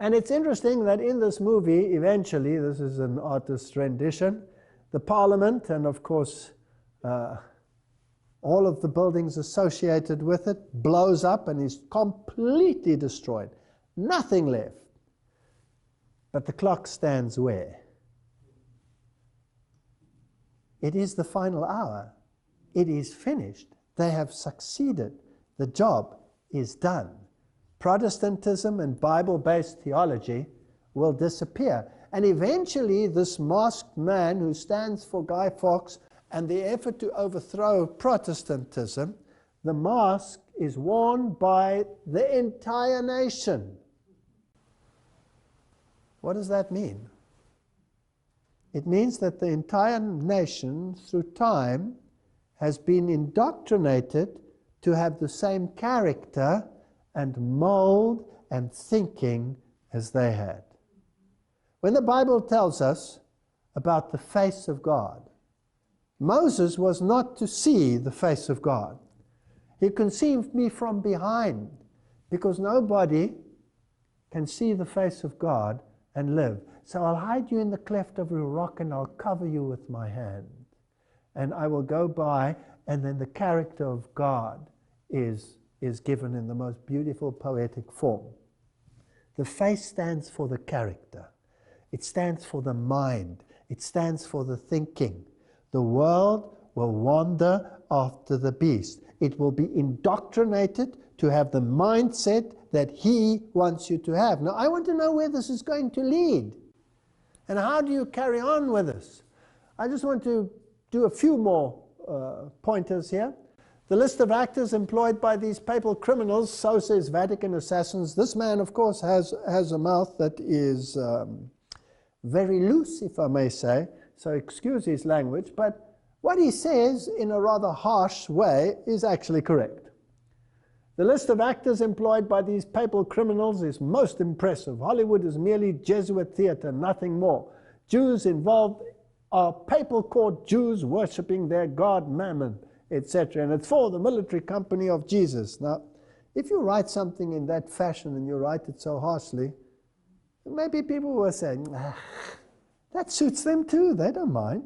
And it's interesting that in this movie, eventually, this is an artist's rendition, the Parliament and, of course, all of the buildings associated with it blows up and is completely destroyed. Nothing left. But the clock stands where? It is the final hour. It is finished. They have succeeded. The job is done. Protestantism and Bible-based theology will disappear. And eventually, this masked man who stands for Guy Fawkes and the effort to overthrow Protestantism, the mask is worn by the entire nation. What does that mean? It means that the entire nation, through time, has been indoctrinated to have the same character and mold and thinking as they had. When the Bible tells us about the face of God, Moses was not to see the face of God. He conceived me from behind, because nobody can see the face of God and live. So I'll hide you in the cleft of a rock and I'll cover you with my hand. And I will go by, and then the character of God is given in the most beautiful poetic form. The face stands for the character. It stands for the mind. It stands for the thinking. The world will wander after the beast. It will be indoctrinated to have the mindset that he wants you to have. Now, I want to know where this is going to lead. And how do you carry on with this? I just want to do a few more pointers here. The list of actors employed by these papal criminals, so says Vatican assassins. This man, of course, has a mouth that is very loose, if I may say, so excuse his language, but what he says in a rather harsh way is actually correct. The list of actors employed by these papal criminals is most impressive. Hollywood is merely Jesuit theater, nothing more. Jews involved are papal court Jews worshipping their god Mammon, etc. And it's for the military company of Jesus. Now, if you write something in that fashion and you write it so harshly, maybe people will say, that suits them too, they don't mind.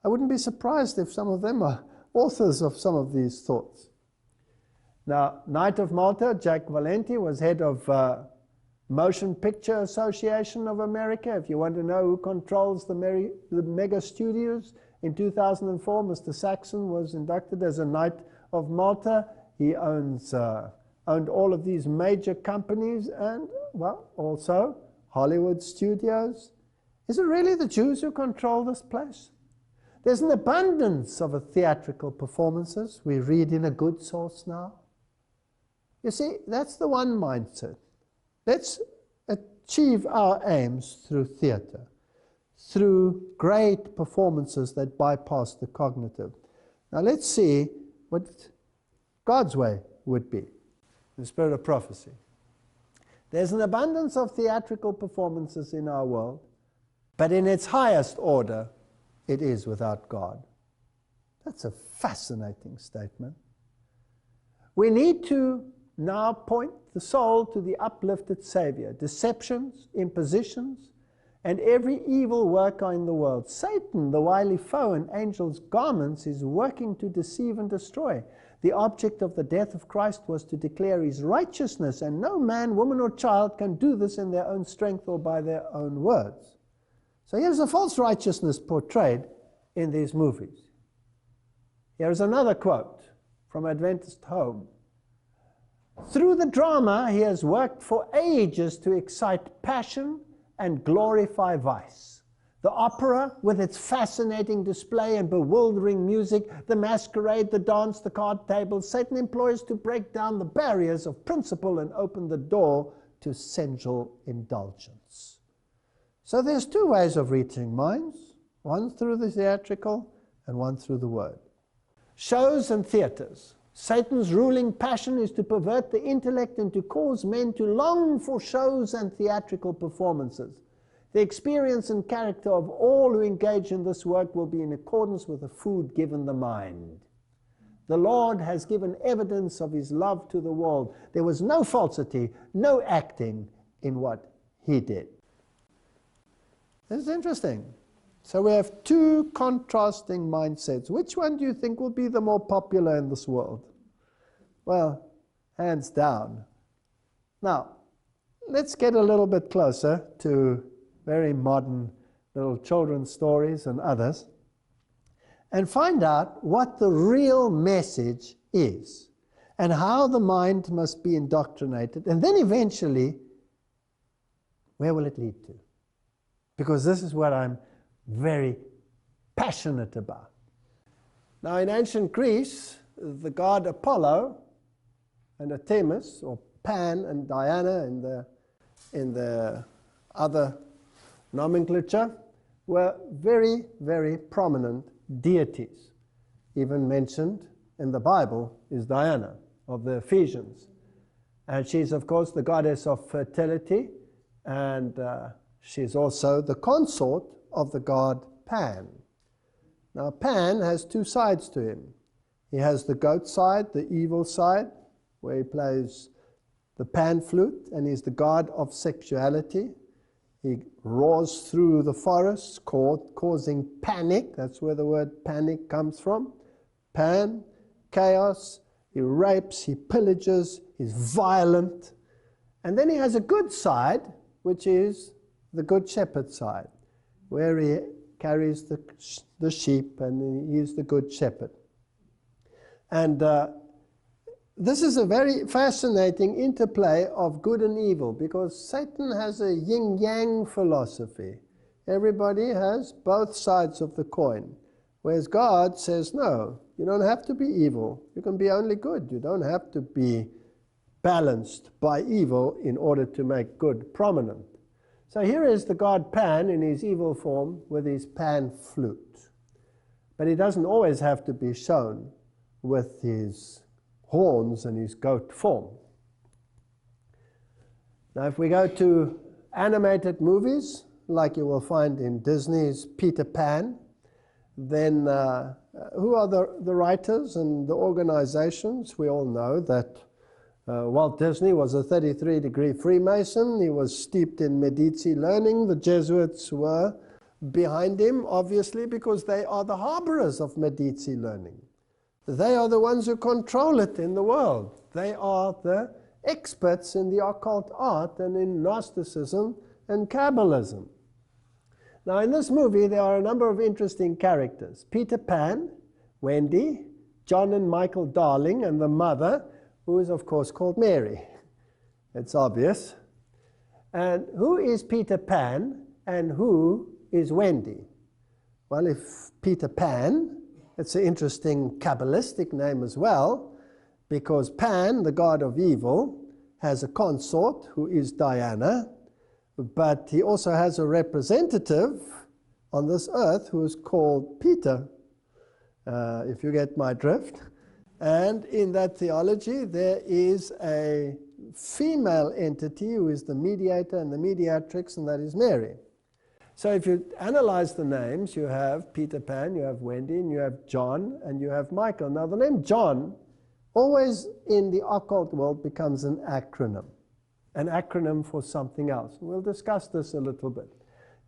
I wouldn't be surprised if some of them are authors of some of these thoughts. Now, Knight of Malta, Jack Valenti, was head of Motion Picture Association of America. If you want to know who controls the mega studios, in 2004, Mr. Saxon was inducted as a Knight of Malta. He owned all of these major companies and, well, also Hollywood studios. Is it really the Jews who control this place? There's an abundance of theatrical performances. We read in a good source now. You see, that's the one mindset. Let's achieve our aims through theater, through great performances that bypass the cognitive. Now let's see what God's way would be, the spirit of prophecy. There's an abundance of theatrical performances in our world, but in its highest order, it is without God. That's a fascinating statement. We need to now point the soul to the uplifted Savior. Deceptions, impositions, and every evil worker in the world. Satan, the wily foe in angels' garments, is working to deceive and destroy. The object of the death of Christ was to declare his righteousness, and no man, woman, or child can do this in their own strength or by their own words. So here's a false righteousness portrayed in these movies. Here's another quote from Adventist Home. Through the drama, he has worked for ages to excite passion and glorify vice. The opera, with its fascinating display and bewildering music, the masquerade, the dance, the card tables, Satan employs to break down the barriers of principle and open the door to sensual indulgence. So there's two ways of reaching minds, one through the theatrical and one through the word. Shows and theaters. Satan's ruling passion is to pervert the intellect and to cause men to long for shows and theatrical performances. The experience and character of all who engage in this work will be in accordance with the food given the mind. The Lord has given evidence of his love to the world. There was no falsity, no acting in what he did. This is interesting. So we have two contrasting mindsets. Which one do you think will be the more popular in this world? Well, hands down. Now, let's get a little bit closer to very modern little children's stories and others, and find out what the real message is, and how the mind must be indoctrinated, and then eventually, where will it lead to? Because this is what I'm very passionate about. Now, in ancient Greece, the god Apollo and Artemis, or Pan and Diana in the other nomenclature, were very, very prominent deities. Even mentioned in the Bible is Diana of the Ephesians. And she's, of course, the goddess of fertility, and she's also the consort of the god Pan. Now, Pan has two sides to him. He has the goat side, the evil side, where he plays the pan flute, and he's the god of sexuality. He roars through the forests, causing panic. That's where the word panic comes from. Pan, chaos. He rapes, he pillages, he's violent. And then he has a good side, which is the good shepherd side, where he carries the sheep, and he is the good shepherd. And this is a very fascinating interplay of good and evil, because Satan has a yin-yang philosophy. Everybody has both sides of the coin, whereas God says, no, you don't have to be evil. You can be only good. You don't have to be balanced by evil in order to make good prominent. So here is the god Pan in his evil form with his pan flute. But he doesn't always have to be shown with his horns and his goat form. Now, if we go to animated movies, like you will find in Disney's Peter Pan, then who are the writers and the organizations? We all know that Walt Disney was a 33-degree Freemason. He was steeped in Medici learning. The Jesuits were behind him, obviously, because they are the harborers of Medici learning. They are the ones who control it in the world. They are the experts in the occult art and in Gnosticism and Kabbalism. Now, in this movie, there are a number of interesting characters. Peter Pan, Wendy, John and Michael Darling, and the mother, who is, of course, called Mary. It's obvious. And who is Peter Pan and who is Wendy? Well, if Peter Pan, it's an interesting Kabbalistic name as well, because Pan, the god of evil, has a consort who is Diana, but he also has a representative on this earth who is called Peter, if you get my drift. And in that theology, there is a female entity who is the mediator and the mediatrix, and that is Mary. So if you analyze the names, you have Peter Pan, you have Wendy, and you have John, and you have Michael. Now, the name John always in the occult world becomes an acronym for something else. We'll discuss this a little bit.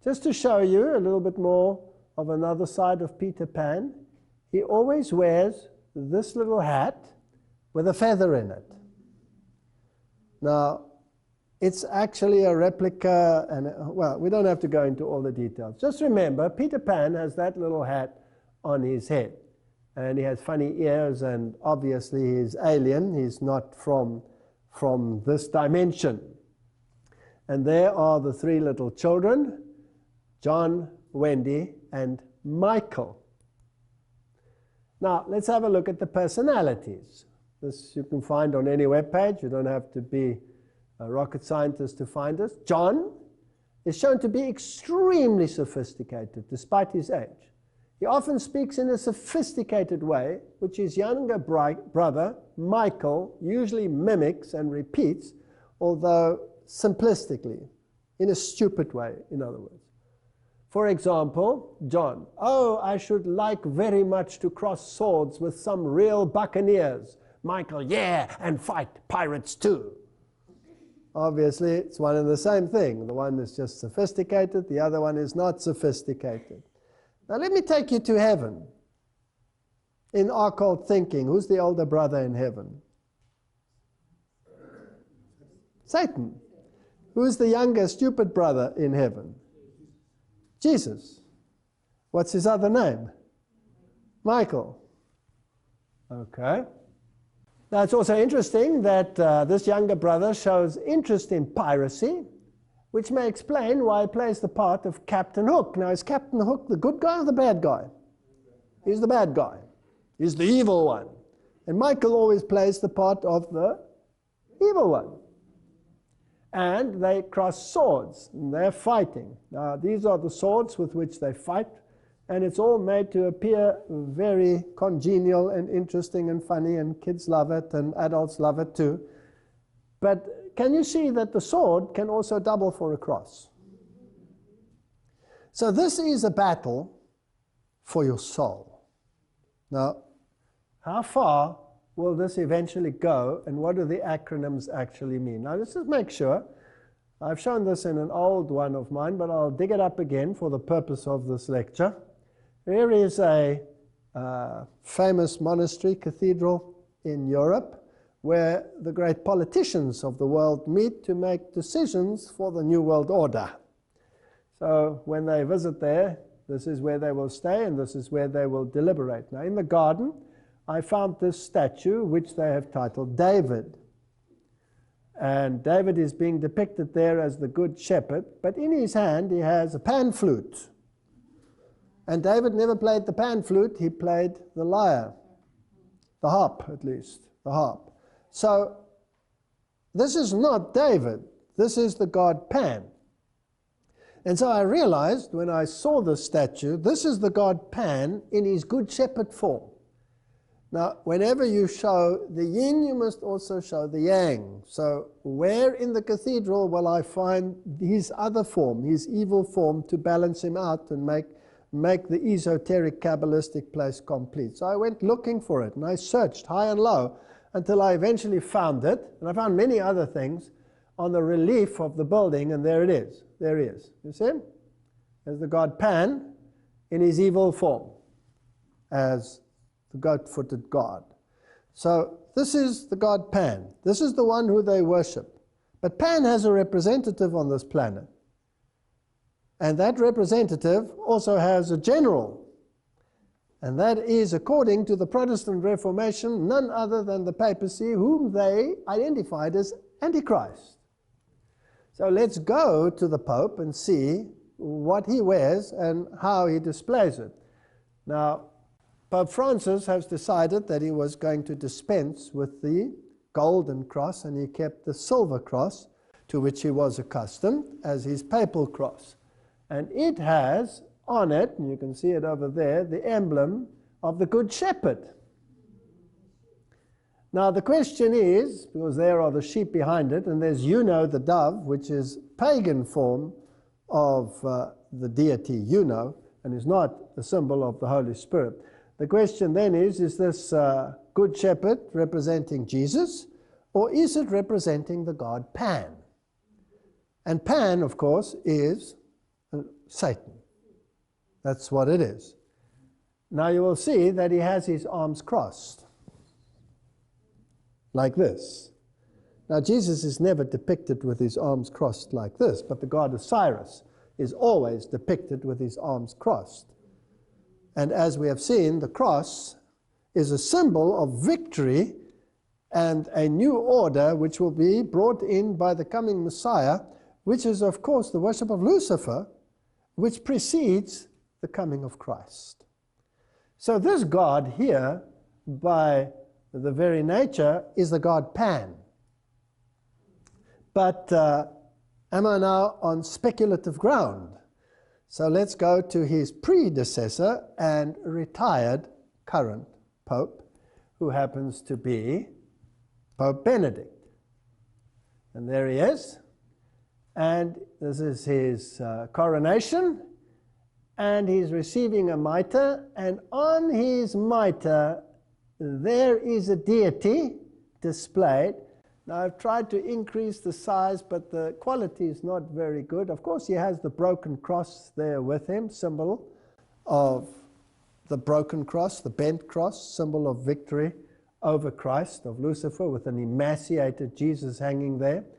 Just to show you a little bit more of another side of Peter Pan, he always wears this little hat with a feather in it. Now, it's actually a replica, and well, we don't have to go into all the details. Just remember, Peter Pan has that little hat on his head, and he has funny ears, and obviously he's alien. He's not from this dimension. And there are the three little children, John, Wendy, and Michael. Now, let's have a look at the personalities. This you can find on any web page. You don't have to be a rocket scientist to find this. John is shown to be extremely sophisticated despite his age. He often speaks in a sophisticated way, which his younger brother, Michael, usually mimics and repeats, although simplistically, in a stupid way, in other words. For example, John, "Oh, I should like very much to cross swords with some real buccaneers." Michael, "Yeah, and fight pirates too." Obviously, it's one and the same thing. The one is just sophisticated, the other one is not sophisticated. Now let me take you to heaven. In occult thinking, who's the older brother in heaven? Satan. Who's the younger stupid brother in heaven? Jesus. What's his other name? Michael. Okay. Now it's also interesting that this younger brother shows interest in piracy, which may explain why he plays the part of Captain Hook. Now is Captain Hook the good guy or the bad guy? He's the bad guy. He's the evil one. And Michael always plays the part of the evil one. And they cross swords, and they're fighting. Now these are the swords with which they fight, and it's all made to appear very congenial and interesting and funny, and kids love it, and adults love it too. But can you see that the sword can also double for a cross? So this is a battle for your soul. Now, how far will this eventually go, and what do the acronyms actually mean? Now, let's just make sure. I've shown this in an old one of mine, but I'll dig it up again for the purpose of this lecture. Here is a famous monastery cathedral in Europe where the great politicians of the world meet to make decisions for the New World Order. So when they visit there, this is where they will stay, and this is where they will deliberate. Now, in the garden, I found this statue, which they have titled David. And David is being depicted there as the good shepherd, but in his hand he has a pan flute. And David never played the pan flute, he played the lyre. The harp, at least, the harp. So, this is not David, this is the god Pan. And so I realized when I saw this statue, this is the god Pan in his good shepherd form. Now, whenever you show the yin, you must also show the yang. So where in the cathedral will I find his other form, his evil form, to balance him out and make the esoteric Kabbalistic place complete? So I went looking for it, and I searched high and low until I eventually found it. And I found many other things on the relief of the building, and there it is. There he is. You see him? There's the god Pan in his evil form as the goat-footed god. So this is the god Pan. This is the one who they worship. But Pan has a representative on this planet. And that representative also has a general. And that is, according to the Protestant Reformation, none other than the papacy, whom they identified as Antichrist. So let's go to the Pope and see what he wears and how he displays it. Now, Pope Francis has decided that he was going to dispense with the golden cross, and he kept the silver cross, to which he was accustomed, as his papal cross. And it has on it, and you can see it over there, the emblem of the Good Shepherd. Now the question is, because there are the sheep behind it, and there's Juno the dove, which is pagan form of the deity Juno, and is not a symbol of the Holy Spirit. The question then is this Good Shepherd representing Jesus, or is it representing the god Pan? And Pan, of course, is Satan. That's what it is. Now you will see that he has his arms crossed, like this. Now Jesus is never depicted with his arms crossed like this, but the god Osiris is always depicted with his arms crossed. And as we have seen, the cross is a symbol of victory and a new order which will be brought in by the coming Messiah, which is, of course, the worship of Lucifer, which precedes the coming of Christ. So this god here, by the very nature, is the god Pan. But am I now on speculative ground? So let's go to his predecessor and retired current Pope, who happens to be Pope Benedict. And there he is. And this is his coronation. And he's receiving a mitre. And on his mitre, there is a deity displayed. Now I've tried to increase the size, but the quality is not very good. Of course, he has the broken cross there with him, symbol of the broken cross, the bent cross, symbol of victory over Christ, of Lucifer, with an emaciated Jesus hanging there.